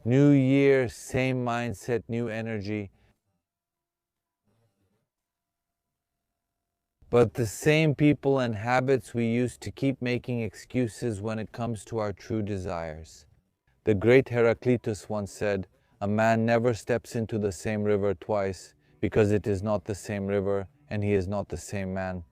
New year, same mindset, new energy. But the same people and habits we use to keep making excuses when it comes to our true desires. The great Heraclitus once said, "A man never steps into the same river twice, because it is not the same river and he is not the same man."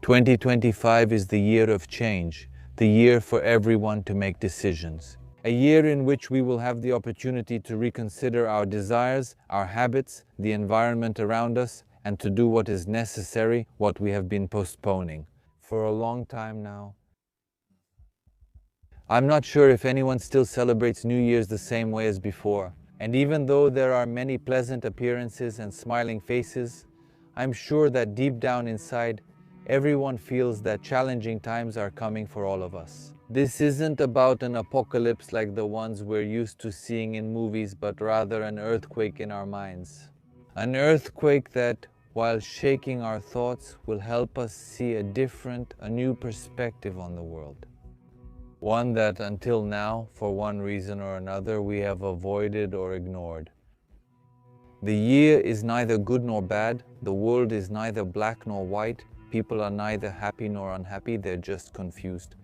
2025 is the year of change, the year for everyone to make decisions. A year in which we will have the opportunity to reconsider our desires, our habits, the environment around us, and to do what is necessary, what we have been postponing for a long time now. I'm not sure if anyone still celebrates New Year's the same way as before. And even though there are many pleasant appearances and smiling faces, I'm sure that deep down inside, everyone feels that challenging times are coming for all of us. This isn't about an apocalypse like the ones we're used to seeing in movies, but rather an earthquake in our minds. An earthquake that, while shaking our thoughts, will help us see a new perspective on the world. One that until now, for one reason or another, we have avoided or ignored. The year is neither good nor bad, the world is neither black nor white, people are neither happy nor unhappy, they're just confused.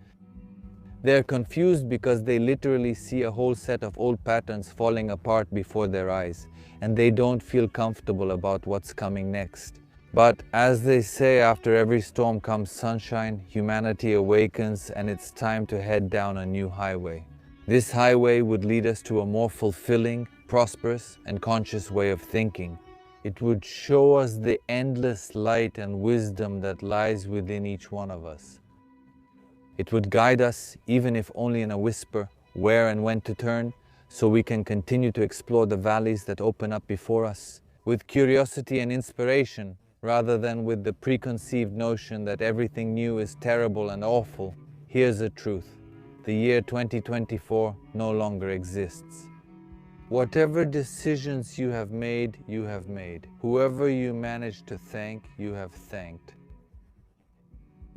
They're confused because they literally see a whole set of old patterns falling apart before their eyes, and they don't feel comfortable about what's coming next. But as they say, after every storm comes sunshine, humanity awakens, and it's time to head down a new highway. This highway would lead us to a more fulfilling, prosperous, and conscious way of thinking. It would show us the endless light and wisdom that lies within each one of us. It would guide us, even if only in a whisper, where and when to turn, so we can continue to explore the valleys that open up before us, with curiosity and inspiration, rather than with the preconceived notion that everything new is terrible and awful. Here's the truth. The year 2024 no longer exists. Whatever decisions you have made, you have made. Whoever you managed to thank, you have thanked.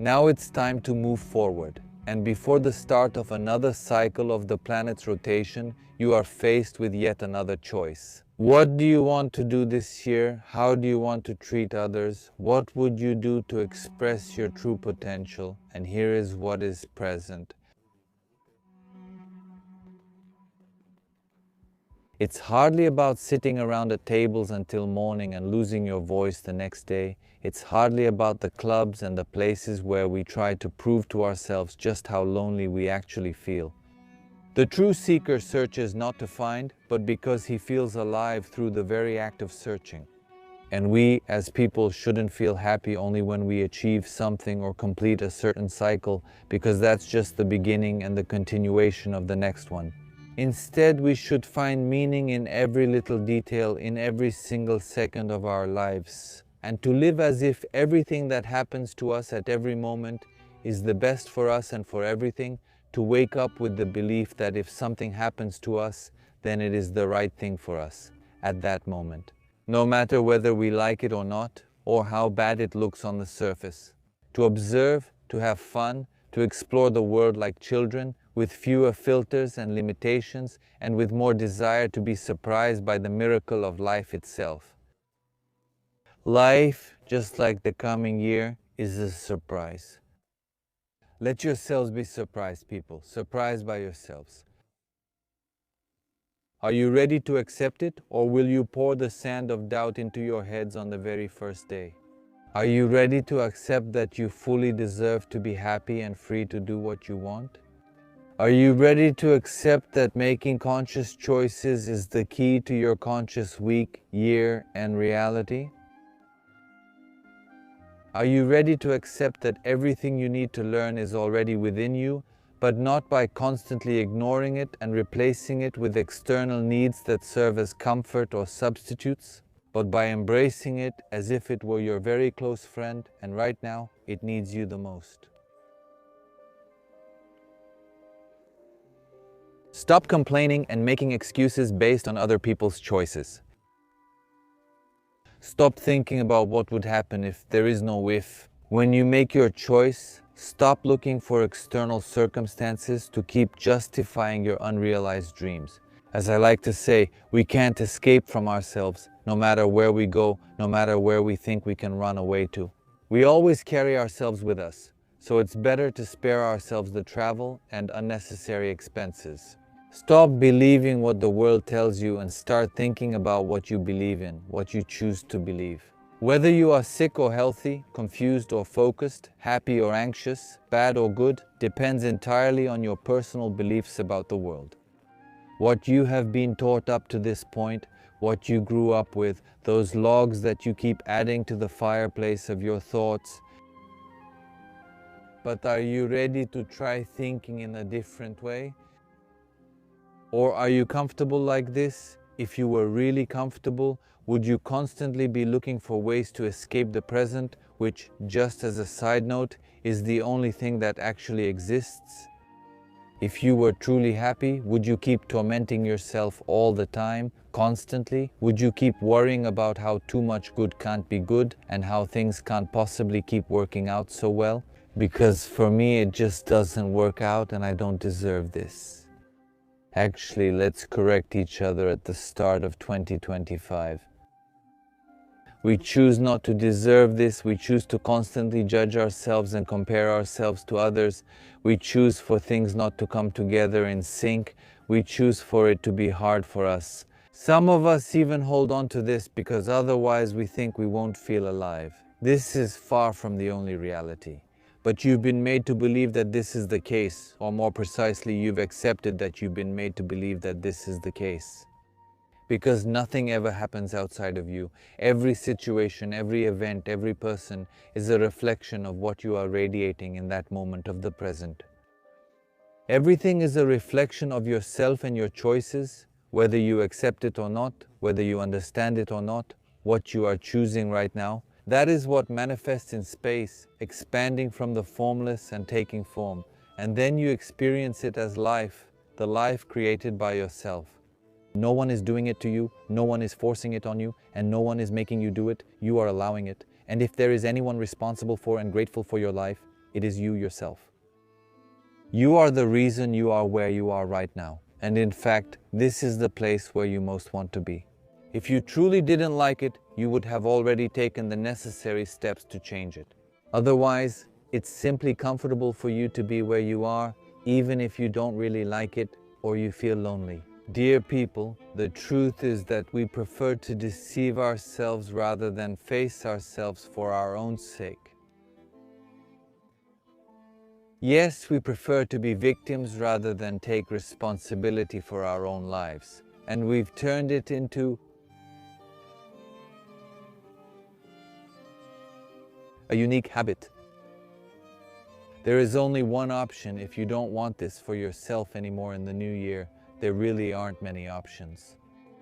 Now it's time to move forward, and before the start of another cycle of the planet's rotation, you are faced with yet another choice. What do you want to do this year? How do you want to treat others? What would you do to express your true potential? And here is what is present. It's hardly about sitting around at tables until morning and losing your voice the next day. It's hardly about the clubs and the places where we try to prove to ourselves just how lonely we actually feel. The true seeker searches not to find, but because he feels alive through the very act of searching. And we, as people, shouldn't feel happy only when we achieve something or complete a certain cycle, because that's just the beginning and the continuation of the next one. Instead, we should find meaning in every little detail, in every single second of our lives, and to live as if everything that happens to us at every moment is the best for us and for everything, to wake up with the belief that if something happens to us, then it is the right thing for us at that moment, no matter whether we like it or not, or how bad it looks on the surface. To observe, to have fun, to explore the world like children, with fewer filters and limitations, and with more desire to be surprised by the miracle of life itself. Life, just like the coming year, is a surprise. Let yourselves be surprised, people. Surprised by yourselves. Are you ready to accept it, or will you pour the sand of doubt into your heads on the very first day? Are you ready to accept that you fully deserve to be happy and free to do what you want? Are you ready to accept that making conscious choices is the key to your conscious week, year, and reality? Are you ready to accept that everything you need to learn is already within you, but not by constantly ignoring it and replacing it with external needs that serve as comfort or substitutes, but by embracing it as if it were your very close friend and right now it needs you the most? Stop complaining and making excuses based on other people's choices. Stop thinking about what would happen if there is no if. When you make your choice, stop looking for external circumstances to keep justifying your unrealized dreams. As I like to say, we can't escape from ourselves, no matter where we go, no matter where we think we can run away to. We always carry ourselves with us, so it's better to spare ourselves the travel and unnecessary expenses. Stop believing what the world tells you and start thinking about what you believe in, what you choose to believe. Whether you are sick or healthy, confused or focused, happy or anxious, bad or good, depends entirely on your personal beliefs about the world. What you have been taught up to this point, what you grew up with, those logs that you keep adding to the fireplace of your thoughts. But are you ready to try thinking in a different way? Or are you comfortable like this? If you were really comfortable, would you constantly be looking for ways to escape the present, which, just as a side note, is the only thing that actually exists? If you were truly happy, would you keep tormenting yourself all the time, constantly? Would you keep worrying about how too much good can't be good and how things can't possibly keep working out so well? Because for me, it just doesn't work out and I don't deserve this. Actually, let's correct each other at the start of 2025. We choose not to deserve this. We choose to constantly judge ourselves and compare ourselves to others. We choose for things not to come together in sync. We choose for it to be hard for us. Some of us even hold on to this because otherwise we think we won't feel alive. This is far from the only reality. But you've been made to believe that this is the case, or more precisely, you've accepted that you've been made to believe that this is the case. Because nothing ever happens outside of you. Every situation, every event, every person is a reflection of what you are radiating in that moment of the present. Everything is a reflection of yourself and your choices, whether you accept it or not, whether you understand it or not, what you are choosing right now. That is what manifests in space, expanding from the formless and taking form. And then you experience it as life, the life created by yourself. No one is doing it to you, no one is forcing it on you, and no one is making you do it. You are allowing it. And if there is anyone responsible for and grateful for your life, it is you yourself. You are the reason you are where you are right now. And in fact, this is the place where you most want to be. If you truly didn't like it, you would have already taken the necessary steps to change it. Otherwise, it's simply comfortable for you to be where you are, even if you don't really like it or you feel lonely. Dear people, the truth is that we prefer to deceive ourselves rather than face ourselves for our own sake. Yes, we prefer to be victims rather than take responsibility for our own lives. And we've turned it into a unique habit. There is only one option if you don't want this for yourself anymore in the new year. There really aren't many options.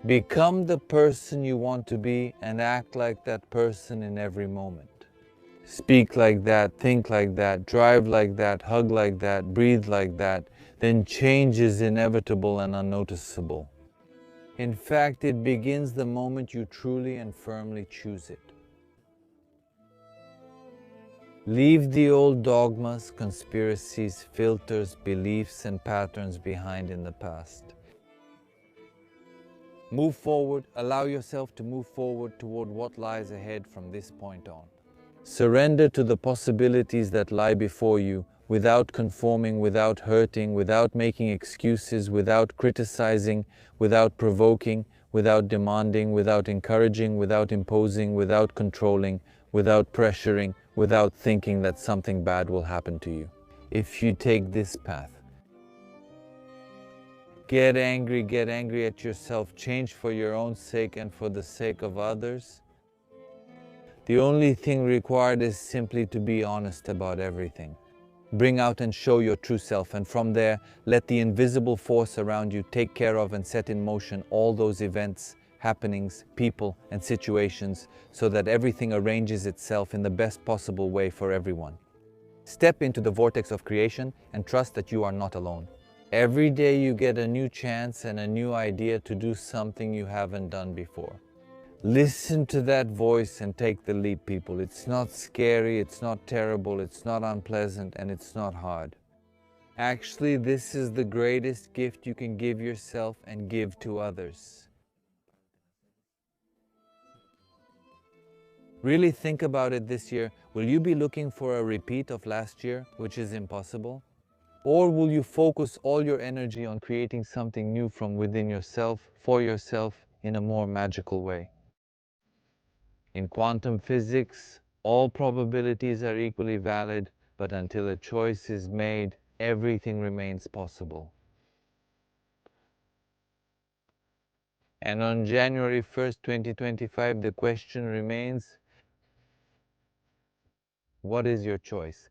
Become the person you want to be and act like that person in every moment. Speak like that, think like that, drive like that, hug like that, breathe like that. Then change is inevitable and unnoticeable. In fact, it begins the moment you truly and firmly choose it. Leave the old dogmas, conspiracies, filters, beliefs, and patterns behind in the past. Move forward, allow yourself to move forward toward what lies ahead from this point on. Surrender to the possibilities that lie before you without conforming, without hurting, without making excuses, without criticizing, without provoking, without demanding, without encouraging, without imposing, without controlling, without pressuring, without thinking that something bad will happen to you. If you take this path, get angry at yourself, change for your own sake and for the sake of others. The only thing required is simply to be honest about everything. Bring out and show your true self, and from there, let the invisible force around you take care of and set in motion all those events, happenings, people, and situations so that everything arranges itself in the best possible way for everyone. Step into the vortex of creation and trust that you are not alone. Every day you get a new chance and a new idea to do something you haven't done before. Listen to that voice and take the leap, people. It's not scary, it's not terrible, it's not unpleasant, and it's not hard. Actually, this is the greatest gift you can give yourself and give to others. Really think about it this year. Will you be looking for a repeat of last year, which is impossible? Or will you focus all your energy on creating something new from within yourself, for yourself, in a more magical way? In quantum physics, all probabilities are equally valid, but until a choice is made, everything remains possible. And on January 1st, 2025, the question remains, what is your choice?